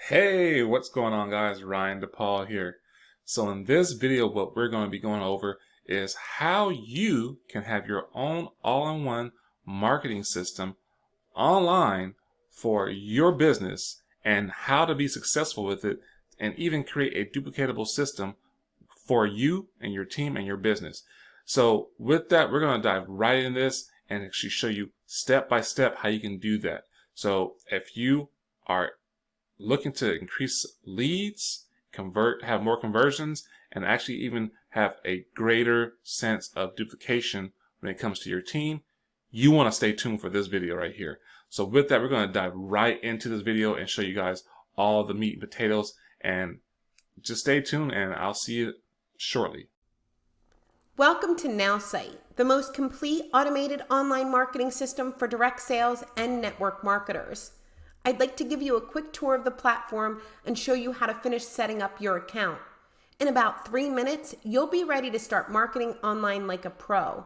Hey, what's going on, guys? Ryan DePaul here. So in this video, what we're going to be going over is how you can have your own all-in-one marketing system online for your business and how to be successful with it, and even create a duplicatable system for you and your team and your business. So with that, we're going to dive right in this and actually show you step by step how you can do that. So if you are looking to increase leads, have more conversions, and actually even have a greater sense of duplication when it comes to your team, you want to stay tuned for this video right here. So with that, we're going to dive right into this video and show you guys all the meat and potatoes, and just stay tuned and I'll see you shortly. Welcome to Nowsite, the most complete automated online marketing system for direct sales and network marketers. I'd like to give you a quick tour of the platform and show you how to finish setting up your account. In about 3 minutes, you'll be ready to start marketing online like a pro.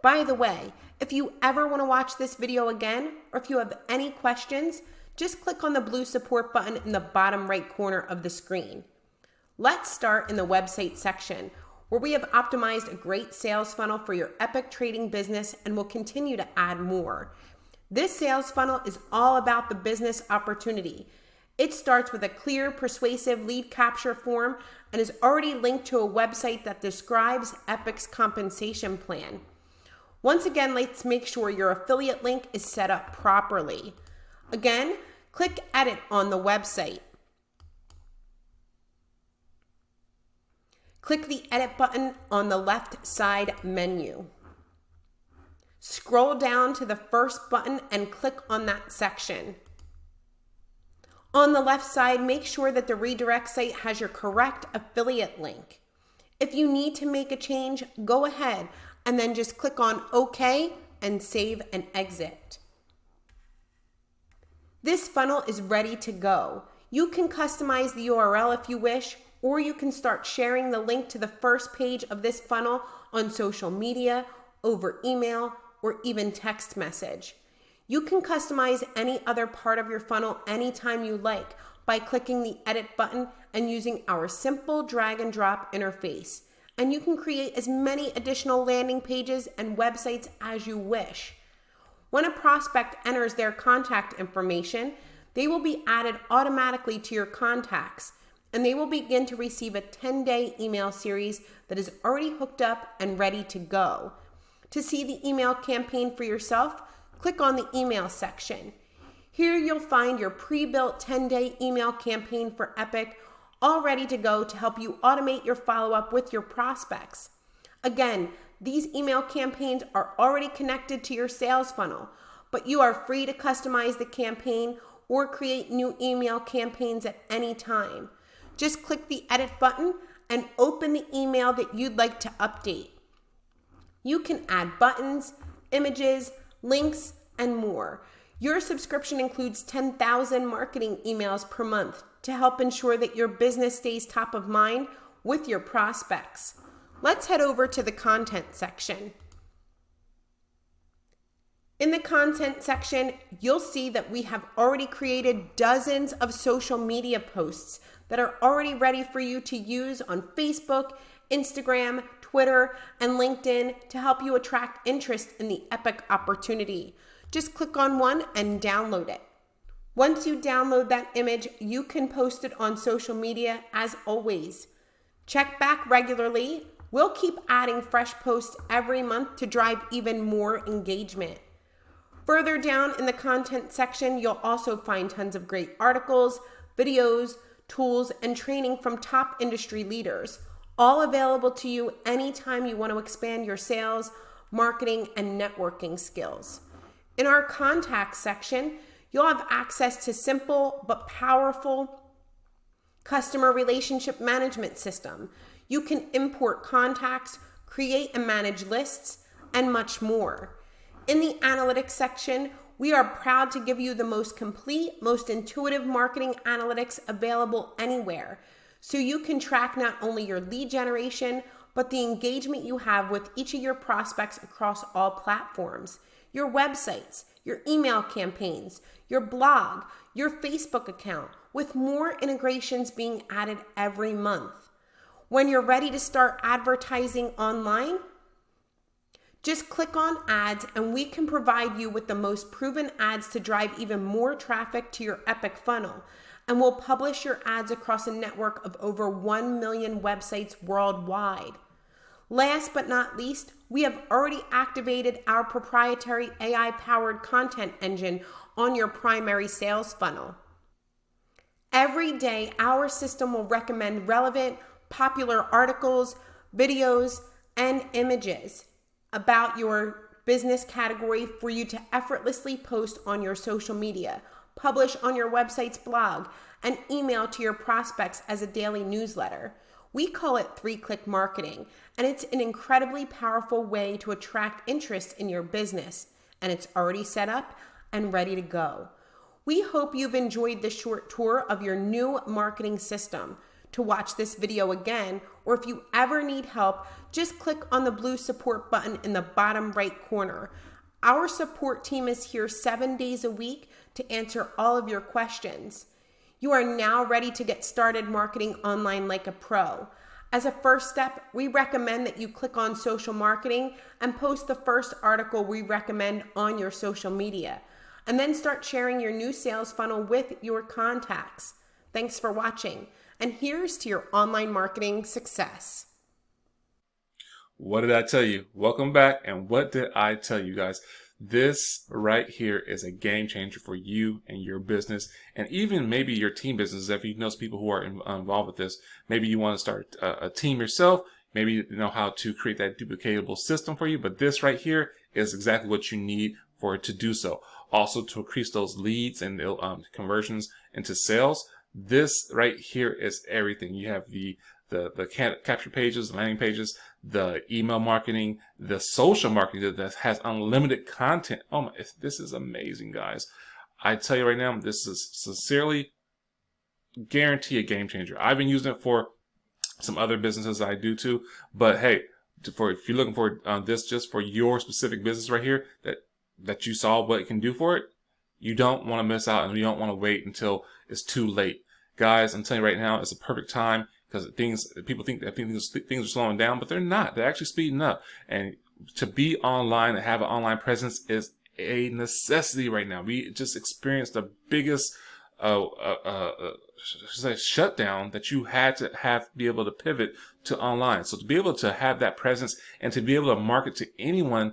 By the way, if you ever want to watch this video again, or if you have any questions, just click on the blue support button in the bottom right corner of the screen. Let's start in the website section, where we have optimized a great sales funnel for your epic trading business and will continue to add more. This sales funnel is all about the business opportunity. It starts with a clear, persuasive lead capture form and is already linked to a website that describes Epic's compensation plan. Once again, let's make sure your affiliate link is set up properly. Again, click Edit on the website. Click the Edit button on the left side menu. Scroll down to the first button and click on that section. On the left side, make sure that the redirect site has your correct affiliate link. If you need to make a change, go ahead and then just click on OK and save and exit. This funnel is ready to go. You can customize the URL if you wish, or you can start sharing the link to the first page of this funnel on social media, over email, or even text message. You can customize any other part of your funnel anytime you like by clicking the Edit button and using our simple drag and drop interface. And you can create as many additional landing pages and websites as you wish. When a prospect enters their contact information, they will be added automatically to your contacts, and they will begin to receive a 10-day email series that is already hooked up and ready to go. To see the email campaign for yourself, click on the email section. Here you'll find your pre-built 10-day email campaign for Epic, all ready to go to help you automate your follow-up with your prospects. Again, these email campaigns are already connected to your sales funnel, but you are free to customize the campaign or create new email campaigns at any time. Just click the Edit button and open the email that you'd like to update. You can add buttons, images, links, and more. Your subscription includes 10,000 marketing emails per month to help ensure that your business stays top of mind with your prospects. Let's head over to the content section. In the content section, you'll see that we have already created dozens of social media posts that are already ready for you to use on Facebook, Instagram, Twitter, and LinkedIn to help you attract interest in the Epic opportunity. Just click on one and download it. Once you download that image, you can post it on social media as always. Check back regularly. We'll keep adding fresh posts every month to drive even more engagement. Further down in the content section, you'll also find tons of great articles, videos, tools, and training from top industry leaders, all available to you anytime you want to expand your sales, marketing, and networking skills. In our contacts section, you'll have access to simple but powerful customer relationship management system. You can import contacts, create and manage lists, and much more. In the analytics section, we are proud to give you the most complete, most intuitive marketing analytics available anywhere, so you can track not only your lead generation, but the engagement you have with each of your prospects across all platforms, your websites, your email campaigns, your blog, your Facebook account, with more integrations being added every month. When you're ready to start advertising online, just click on ads and we can provide you with the most proven ads to drive even more traffic to your epic funnel. And we'll publish your ads across a network of over 1 million websites worldwide. Last but not least, we have already activated our proprietary AI-powered content engine on your primary sales funnel. Every day, our system will recommend relevant, popular articles, videos, and images about your business category for you to effortlessly post on your social media, publish on your website's blog, and email to your prospects as a daily newsletter. We call it 3-click marketing, and it's an incredibly powerful way to attract interest in your business, and it's already set up and ready to go. We hope you've enjoyed this short tour of your new marketing system. To watch this video again, or if you ever need help, just click on the blue support button in the bottom right corner. Our support team is here 7 days a week to answer all of your questions. You are now ready to get started marketing online like a pro. As a first step, we recommend that you click on social marketing and post the first article we recommend on your social media, and then start sharing your new sales funnel with your contacts. Thanks for watching, and here's to your online marketing success. What did I tell you? Welcome back. And what did I tell you guys? This right here is a game changer for you and your business, and even maybe your team business. If you know some people who are involved with this, maybe you want to start a team yourself. Maybe you know how to create that duplicatable system for you, but this right here is exactly what you need for it to do so. Also, to increase those leads and conversions into sales. This right here is everything. You have the capture pages, landing pages, the email marketing, the social marketing that has unlimited content. Oh my, this is amazing, guys. I tell you right now, this is sincerely guarantee a game changer. I've been using it for some other businesses I do too, but hey, if you're looking for this just for your specific business right here, that you saw what it can do for it, you don't want to miss out, and you don't want to wait until it's too late. Guys, I'm telling you right now, it's a perfect time, because people think that things are slowing down, but they're not. They're actually speeding up. And to be online and have an online presence is a necessity right now. We just experienced the biggest shutdown that you had to be able to pivot to online. So to be able to have that presence and to be able to market to anyone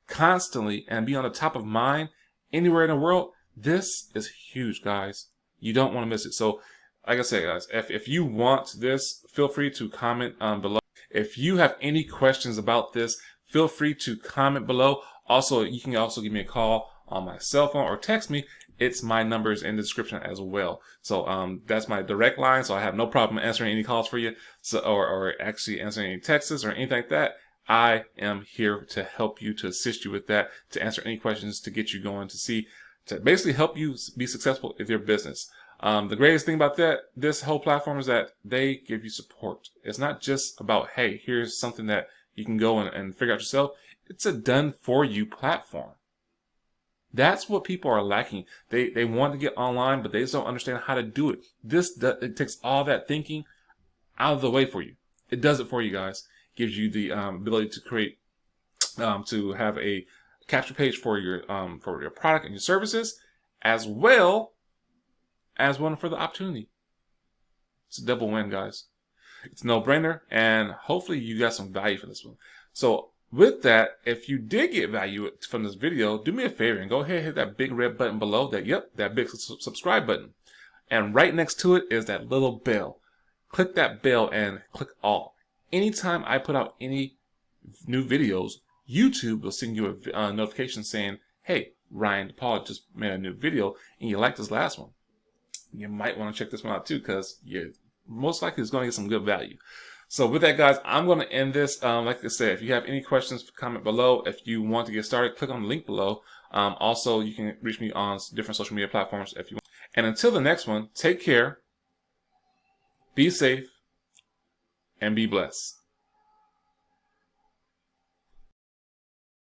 constantly and be on the top of mind anywhere in the world, this is huge, guys. You don't want to miss it. So like I say, guys, if you want this, feel free to comment below. If you have any questions about this, feel free to comment below. Also, you can also give me a call on my cell phone or text me. It's my numbers in the description as well. So that's my direct line. So I have no problem answering any calls for you, or actually answering any texts or anything like that. I am here to help you, to assist you with that, to answer any questions, to get you going, to basically help you be successful with your business. The greatest thing about this whole platform is that they give you support. It's not just about, hey, here's something that you can go and figure out yourself. It's a done for you platform. That's what people are lacking. They want to get online, but they just don't understand how to do it. It takes all that thinking out of the way for you. It does it for you, guys. Gives you the ability to create, to have a capture page for your product and your services, as well as one for the opportunity. It's a double win, guys. It's a no-brainer, and hopefully you got some value from this one. So with that, if you did get value from this video, do me a favor and go ahead and hit that big red button below, that big subscribe button. And right next to it is that little bell. Click that bell and click all. Anytime I put out any new videos, YouTube will send you a notification saying, hey, Ryan DePaul just made a new video and you like this last one. You might want to check this one out too, because you're most likely is going to get some good value. So with that, guys, I'm going to end this. Like I said, if you have any questions, comment below. If you want to get started, click on the link below. Also, you can reach me on different social media platforms if you want. And until the next one, take care, be safe, and be blessed.